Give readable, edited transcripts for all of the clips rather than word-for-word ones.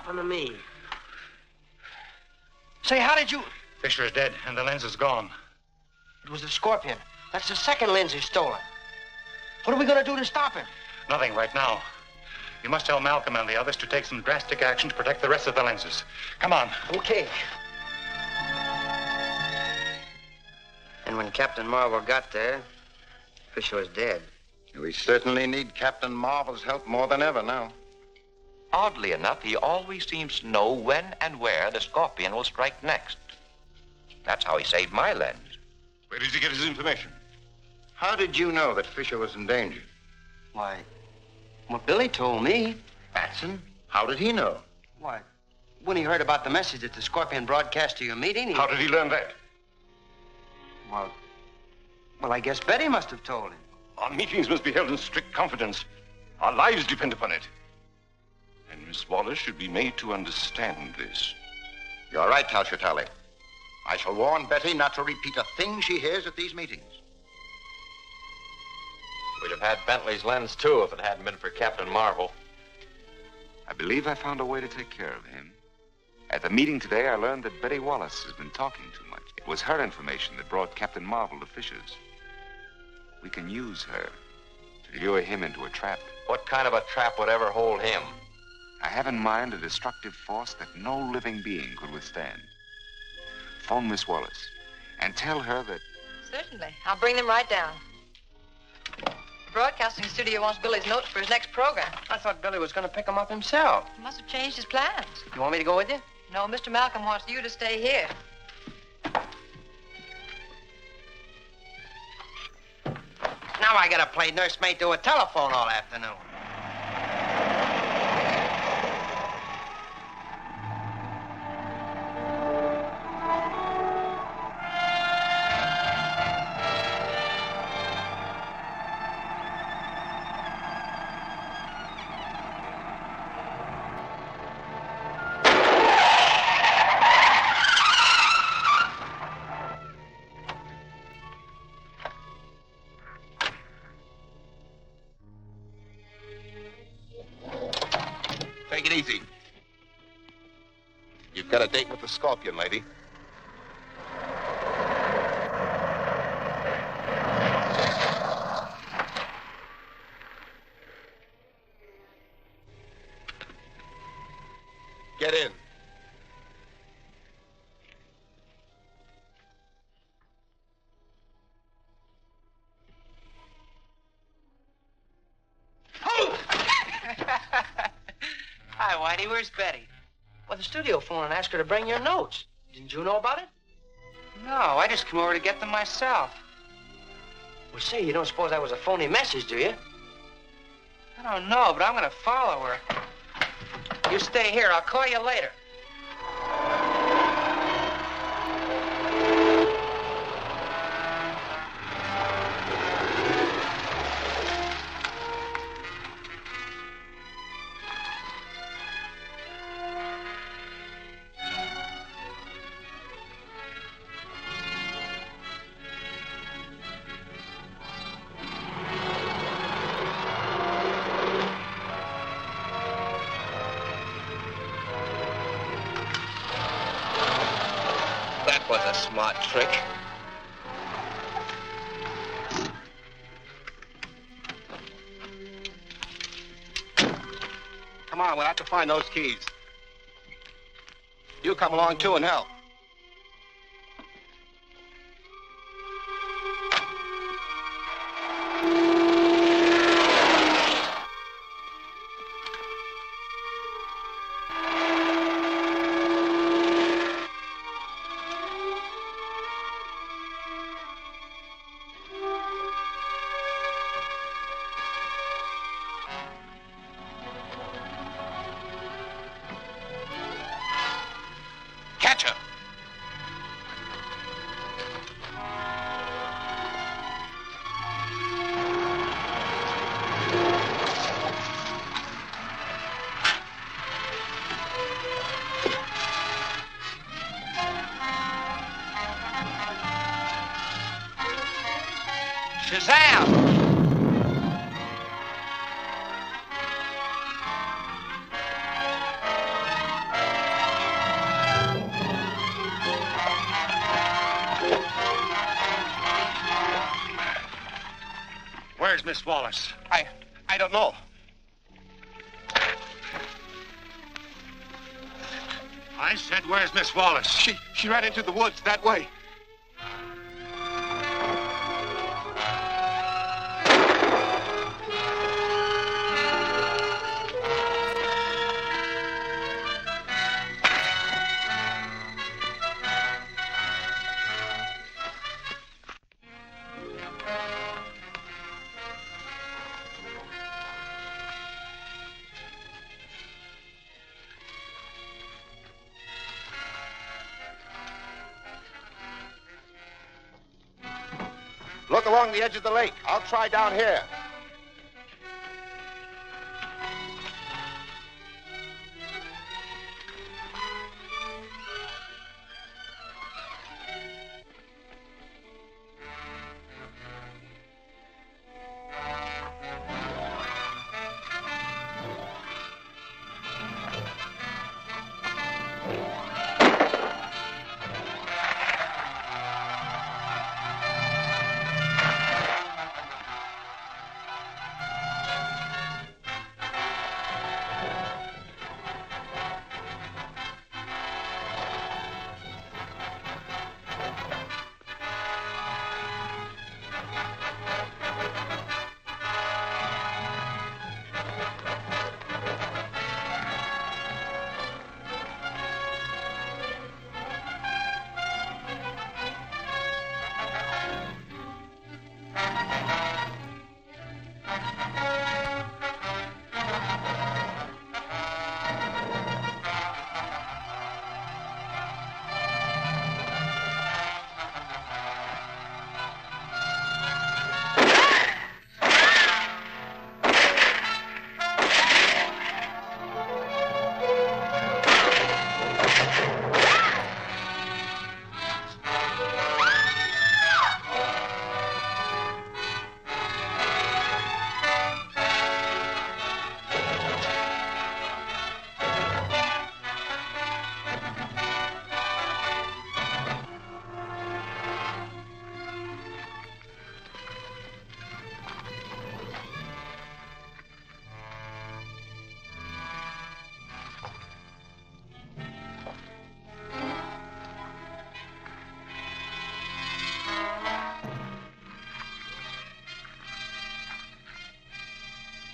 happened to me? Say, how did you... Fisher is dead, and the lens is gone. It was the Scorpion. That's the second lens he's stolen. What are we going to do to stop him? Nothing right now. You must tell Malcolm and the others to take some drastic action to protect the rest of the lenses. Come on. Okay. And when Captain Marvel got there, Fisher was dead. We certainly need Captain Marvel's help more than ever now. Oddly enough, he always seems to know when and where the Scorpion will strike next. That's how he saved my lens. Where did he get his information? How did you know that Fisher was in danger? Why, what Billy told me. Batson? How did he know? Why, when he heard about the message that the Scorpion broadcast to your meeting, he... How did he learn that? Well, I guess Betty must have told him. Our meetings must be held in strict confidence. Our lives depend upon it. And Miss Wallace should be made to understand this. You're right, Talchatali. I shall warn Betty not to repeat a thing she hears at these meetings. We'd have had Bentley's lens, too, if it hadn't been for Captain Marvel. I believe I found a way to take care of him. At the meeting today, I learned that Betty Wallace has been talking too much. It was her information that brought Captain Marvel to Fisher's. We can use her to lure him into a trap. What kind of a trap would ever hold him? I have in mind a destructive force that no living being could withstand. Phone Miss Wallace and tell her that... Certainly. I'll bring them right down. The broadcasting studio wants Billy's notes for his next program. I thought Billy was going to pick them up himself. He must have changed his plans. You want me to go with you? No, Mr. Malcolm wants you to stay here. Now I gotta play nursemaid to a telephone all afternoon. Take it easy. You've got a date with the Scorpion, lady. Get in. Hi, Whitey. Where's Betty? Well, the studio phoned and asked her to bring your notes. Didn't you know about it? No, I just came over to get them myself. Well, say, you don't suppose that was a phony message, do you? I don't know, but I'm going to follow her. You stay here. I'll call you later. That was a smart trick. Come on, we'll have to find those keys. You come along, too, and help. Catch her. Where's Miss Wallace? I don't know. I said, where's Miss Wallace? She ran into the woods that way. Look along the edge of the lake. I'll try down here.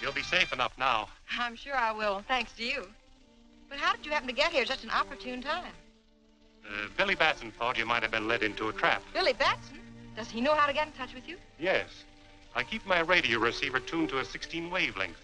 You'll be safe enough now. I'm sure I will, thanks to you. But how did you happen to get here at such an opportune time? Billy Batson thought you might have been led into a trap. Billy Batson? Does he know how to get in touch with you? Yes. I keep my radio receiver tuned to a 16 wavelength.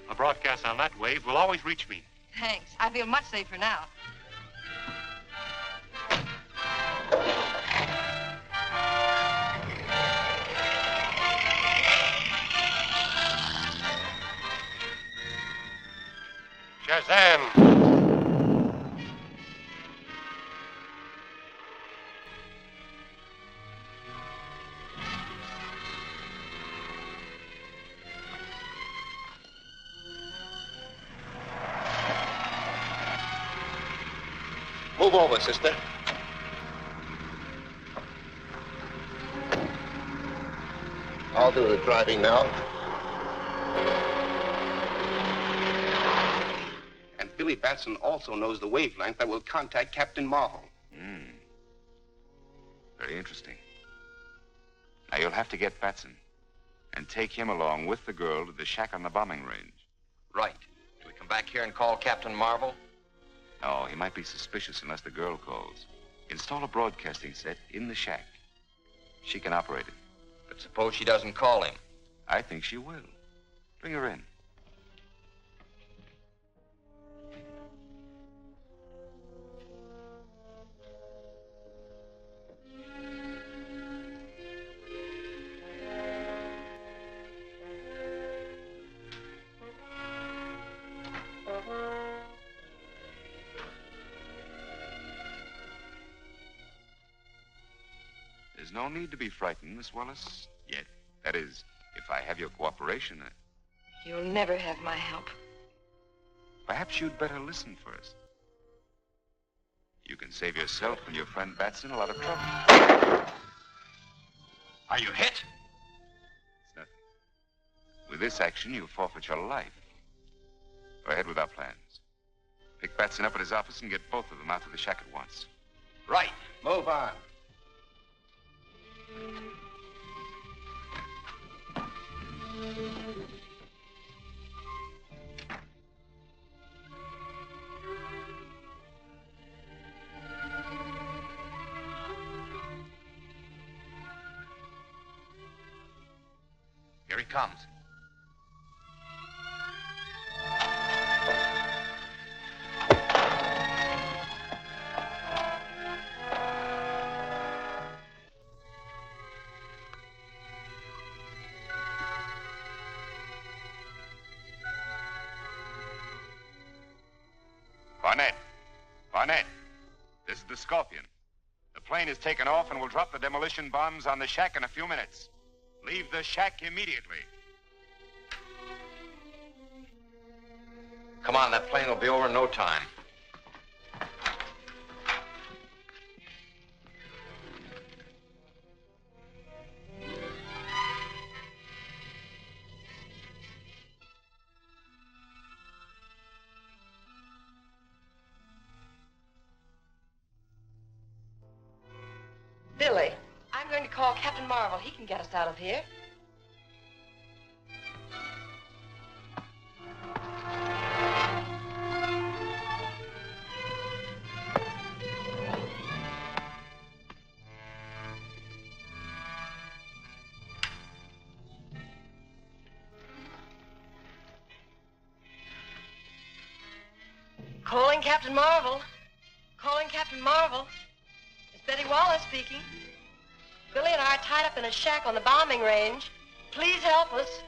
A broadcast on that wave will always reach me. Thanks. I feel much safer now. Shazam! Move over, sister. I'll do the driving now. And Billy Batson also knows the wavelength that will contact Captain Marvel. Very interesting. Now, you'll have to get Batson and take him along with the girl to the shack on the bombing range. Right. Do we come back here and call Captain Marvel? No, he might be suspicious unless the girl calls. Install a broadcasting set in the shack. She can operate it. But suppose she doesn't call him. I think she will. Bring her in. There's no need to be frightened, Miss Wallace, yet. That is, if I have your cooperation. You'll never have my help. Perhaps you'd better listen first. You can save yourself and your friend Batson a lot of trouble. Are you hit? It's nothing. this action, you forfeit your life. Go ahead with our plans. Pick Batson up at his office and get both of them out to the shack at once. Right. Move on. Here he comes. Barnett, this is the Scorpion. The plane is taken off and will drop the demolition bombs on the shack in a few minutes. Leave the shack immediately. Come on, that plane will be over in no time. Billy, I'm going to call Captain Marvel. He can get us out of here. Calling Captain Marvel. Calling Captain Marvel. It's Betty Wallace speaking. Billy and I are tied up in a shack on the bombing range. Please help us.